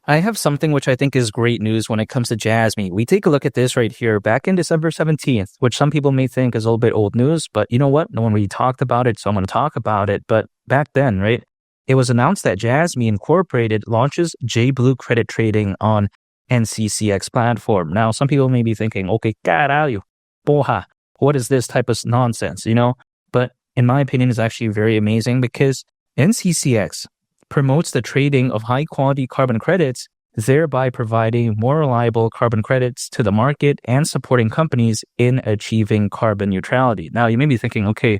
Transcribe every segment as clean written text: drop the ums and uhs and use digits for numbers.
I have something which I think is great news when it comes to JASMY. We take a look at this right here back in December 17th, which some people may think is a little bit old news, but you know what? No one really talked about it, so I'm going to talk about it. But back then, right, it was announced that JASMY Incorporated launches JBlue credit trading on NCCX platform. Now, some people may be thinking, okay, caralho, porra, what is this type of nonsense, you know? But in my opinion, it's actually very amazing because NCCX promotes the trading of high-quality carbon credits, thereby providing more reliable carbon credits to the market and supporting companies in achieving carbon neutrality. Now, you may be thinking, okay,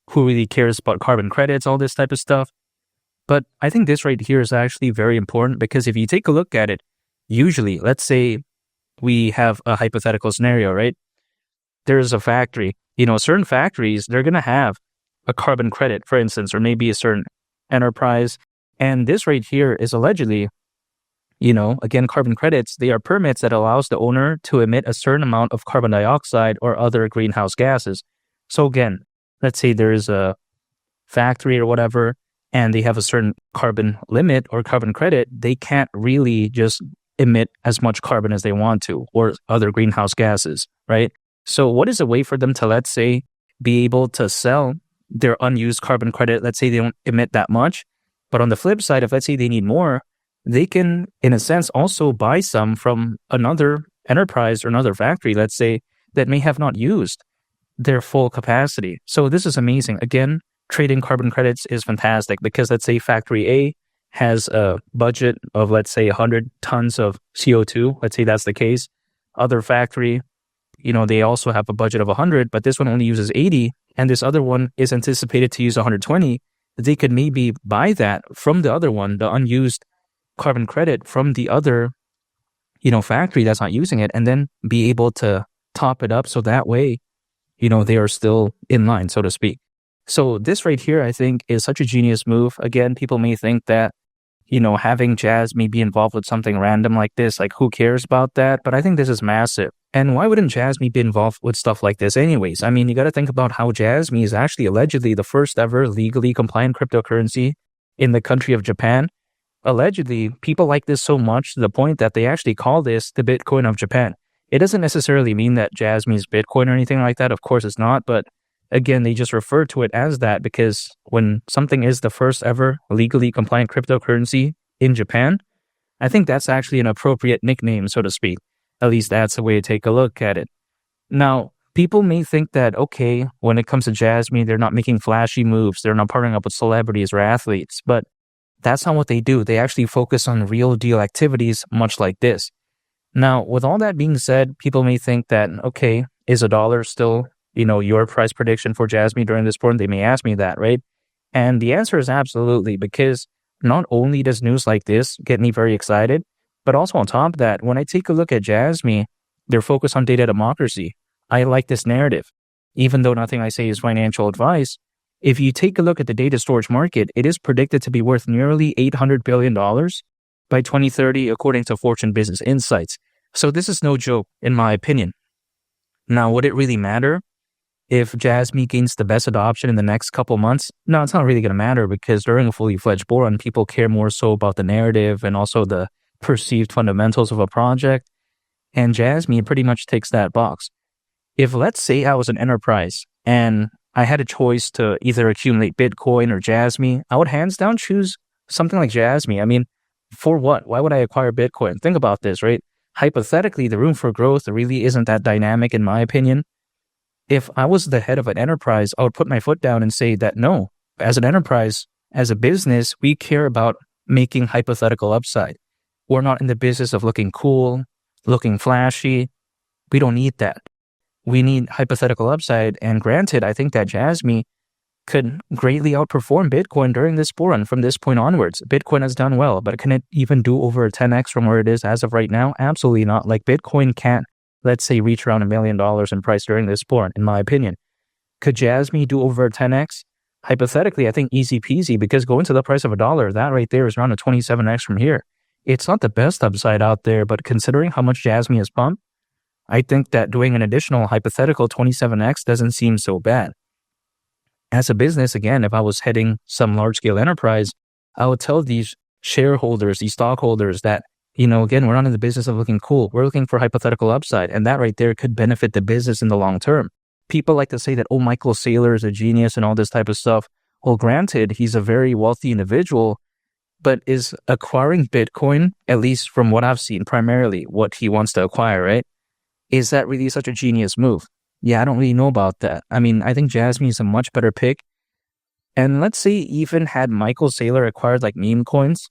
who really cares about carbon credits, all this type of stuff? But I think this right here is actually very important because if you take a look at it, usually, let's say we have a hypothetical scenario, right? There's a factory, certain factories, they're going to have a carbon credit, for instance, or maybe a certain enterprise. And this right here is allegedly, again, carbon credits, they are permits that allows the owner to emit a certain amount of carbon dioxide or other greenhouse gases. So again, let's say there is a factory or whatever, and they have a certain carbon limit or carbon credit, they can't really just emit as much carbon as they want to or other greenhouse gases, right? So what is a way for them to, let's say, be able to sell their unused carbon credit? Let's say they don't emit that much. But on the flip side, if let's say they need more, they can, in a sense, also buy some from another enterprise or another factory, let's say, that may have not used their full capacity. So this is amazing. Again, trading carbon credits is fantastic because let's say factory A has a budget of, let's say, 100 tons of CO2. Let's say that's the case. Other factory, they also have a budget of 100, but this one only uses 80, and this other one is anticipated to use 120. They could maybe buy that from the other one, the unused carbon credit from the other, factory that's not using it, and then be able to top it up so that way, they are still in line, so to speak. So this right here, I think, is such a genius move. Again, people may think that, having JASMY be involved with something random like this, like who cares about that? But I think this is massive. And why wouldn't JASMY be involved with stuff like this anyways? I mean, you got to think about how JASMY is actually allegedly the first ever legally compliant cryptocurrency in the country of Japan. Allegedly, people like this so much to the point that they actually call this the Bitcoin of Japan. It doesn't necessarily mean that JASMY is Bitcoin or anything like that. Of course, it's not. But again, they just refer to it as that because when something is the first ever legally compliant cryptocurrency in Japan, I think that's actually an appropriate nickname, so to speak. At least that's the way to take a look at it. Now, people may think that, okay, when it comes to JASMY, they're not making flashy moves. They're not partnering up with celebrities or athletes. But that's not what they do. They actually focus on real deal activities, much like this. Now, with all that being said, people may think that, okay, is $1 still, your price prediction for JASMY during this point? They may ask me that, right? And the answer is absolutely, because not only does news like this get me very excited, but also on top of that, when I take a look at JASMY, they're focused on data democracy. I like this narrative. Even though nothing I say is financial advice, if you take a look at the data storage market, it is predicted to be worth nearly $800 billion by 2030, according to Fortune Business Insights. So this is no joke, in my opinion. Now, would it really matter if JASMY gains the best adoption in the next couple months? No, it's not really going to matter because during a fully fledged bull run, people care more so about the narrative and also the perceived fundamentals of a project. And JASMY pretty much ticks that box. If let's say I was an enterprise and I had a choice to either accumulate Bitcoin or JASMY, I would hands down choose something like JASMY. I mean, for what? Why would I acquire Bitcoin? Think about this, right? Hypothetically, the room for growth really isn't that dynamic in my opinion. If I was the head of an enterprise, I would put my foot down and say that no, as an enterprise, as a business, we care about making hypothetical upside. We're not in the business of looking cool, looking flashy. We don't need that. We need hypothetical upside. And granted, I think that JASMY could greatly outperform Bitcoin during this bull run from this point onwards. Bitcoin has done well, but can it even do over a 10x from where it is as of right now? Absolutely not. Like Bitcoin can't, let's say, reach around $1 million in price during this bull run, in my opinion. Could JASMY do over a 10x? Hypothetically, I think easy peasy, because going to the price of $1, that right there is around a 27x from here. It's not the best upside out there, but considering how much JASMY has pumped, I think that doing an additional hypothetical 27x doesn't seem so bad. As a business, again, if I was heading some large-scale enterprise, I would tell these shareholders, these stockholders that, Again, we're not in the business of looking cool. We're looking for hypothetical upside. And that right there could benefit the business in the long term. People like to say that, oh, Michael Saylor is a genius and all this type of stuff. Well, granted, he's a very wealthy individual, but is acquiring Bitcoin, at least from what I've seen, primarily what he wants to acquire, right? Is that really such a genius move? Yeah, I don't really know about that. I mean, I think Jasmy is a much better pick. And let's say even had Michael Saylor acquired like meme coins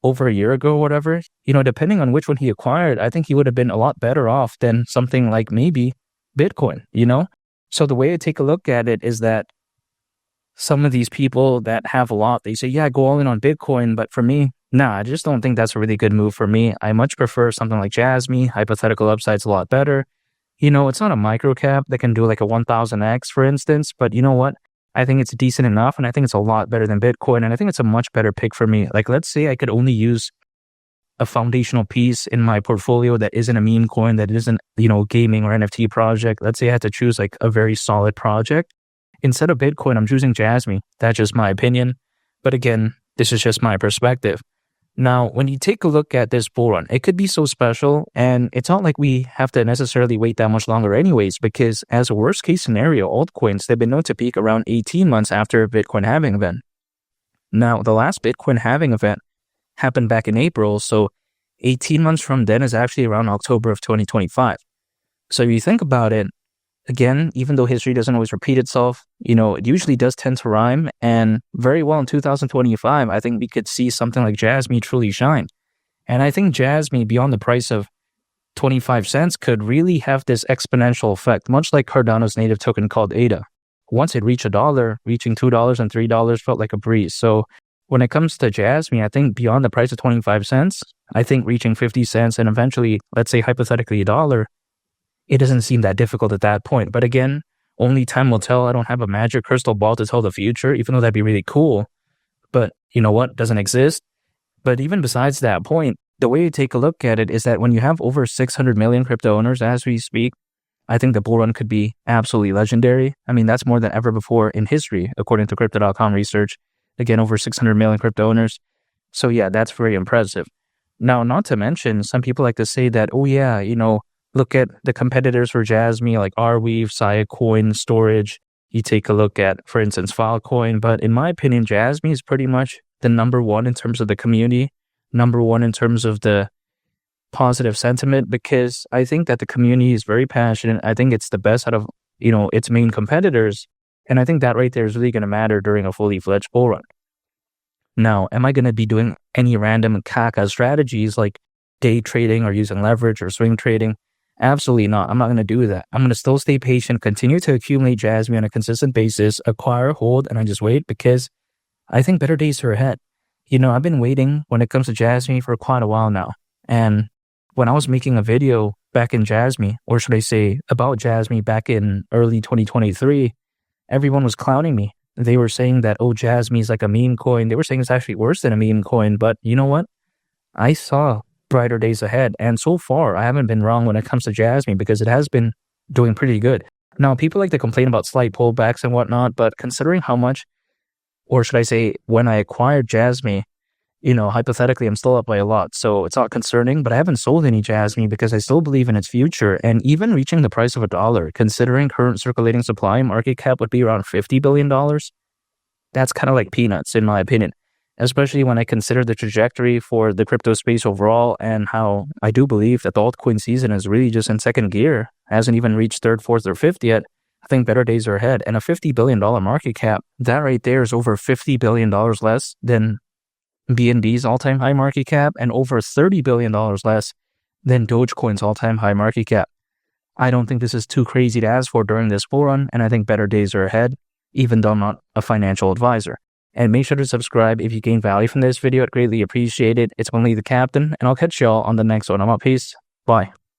over a year ago or whatever, depending on which one he acquired, I think he would have been a lot better off than something like maybe Bitcoin, So the way I take a look at it is that some of these people that have a lot, they say, yeah, go all in on Bitcoin. But for me, I just don't think that's a really good move for me. I much prefer something like Jasmy. Hypothetical upside's a lot better. It's not a micro cap that can do like a 1000x, for instance. But you know what? I think it's decent enough, and I think it's a lot better than Bitcoin. And I think it's a much better pick for me. Like, let's say I could only use a foundational piece in my portfolio that isn't a meme coin, that isn't, gaming or NFT project. Let's say I had to choose like a very solid project. Instead of Bitcoin, I'm choosing Jasmy. That's just my opinion. But again, this is just my perspective. Now, when you take a look at this bull run, it could be so special, and it's not like we have to necessarily wait that much longer anyways, because as a worst case scenario, altcoins, they've been known to peak around 18 months after a Bitcoin halving event. Now, the last Bitcoin halving event happened back in April, so 18 months from then is actually around October of 2025. So if you think about it, again, even though history doesn't always repeat itself, it usually does tend to rhyme. And very well in 2025, I think we could see something like Jasmy truly shine. And I think Jasmy, beyond the price of 25 cents, could really have this exponential effect, much like Cardano's native token called ADA. Once it reached $1, reaching $2 and $3 felt like a breeze. So when it comes to Jasmy, I think beyond the price of 25 cents, I think reaching 50 cents and eventually, let's say hypothetically $1, it doesn't seem that difficult at that point. But again, only time will tell. I don't have a magic crystal ball to tell the future, even though that'd be really cool. But you know what? Doesn't exist. But even besides that point, the way you take a look at it is that when you have over 600 million crypto owners as we speak, I think the bull run could be absolutely legendary. I mean, that's more than ever before in history, according to Crypto.com research. Again, over 600 million crypto owners. So yeah, that's very impressive. Now, not to mention, some people like to say that, oh yeah, look at the competitors for Jasmy, like Arweave, JasmyCoin, Storage. You take a look at, for instance, Filecoin. But in my opinion, Jasmy is pretty much the number one in terms of the community, number one in terms of the positive sentiment, because I think that the community is very passionate. I think it's the best out of, its main competitors. And I think that right there is really going to matter during a fully fledged bull run. Now, am I going to be doing any random caca strategies like day trading or using leverage or swing trading? Absolutely not. I'm not going to do that. I'm going to still stay patient, continue to accumulate Jasmy on a consistent basis, acquire, hold, and I just wait because I think better days are ahead. I've been waiting when it comes to Jasmy for quite a while now. And when I was making a video back in Jasmy, or should I say about Jasmy back in early 2023, everyone was clowning me. They were saying that, oh, Jasmy is like a meme coin. They were saying it's actually worse than a meme coin. But you know what? I saw brighter days ahead. And so far, I haven't been wrong when it comes to Jasmy because it has been doing pretty good. Now, people like to complain about slight pullbacks and whatnot, but considering how much, or should I say, when I acquired Jasmy, hypothetically, I'm still up by a lot. So it's not concerning, but I haven't sold any Jasmy because I still believe in its future. And even reaching the price of $1, considering current circulating supply, market cap would be around $50 billion. That's kind of like peanuts, in my opinion, especially when I consider the trajectory for the crypto space overall and how I do believe that the altcoin season is really just in second gear, hasn't even reached third, fourth, or fifth yet. I think better days are ahead. And a $50 billion market cap, that right there is over $50 billion less than BNB's all-time high market cap and over $30 billion less than Dogecoin's all-time high market cap. I don't think this is too crazy to ask for during this bull run, and I think better days are ahead, even though I'm not a financial advisor. And make sure to subscribe if you gain value from this video. I'd greatly appreciate it. It's only the captain, and I'll catch y'all on the next one. I'm out. Peace. Bye.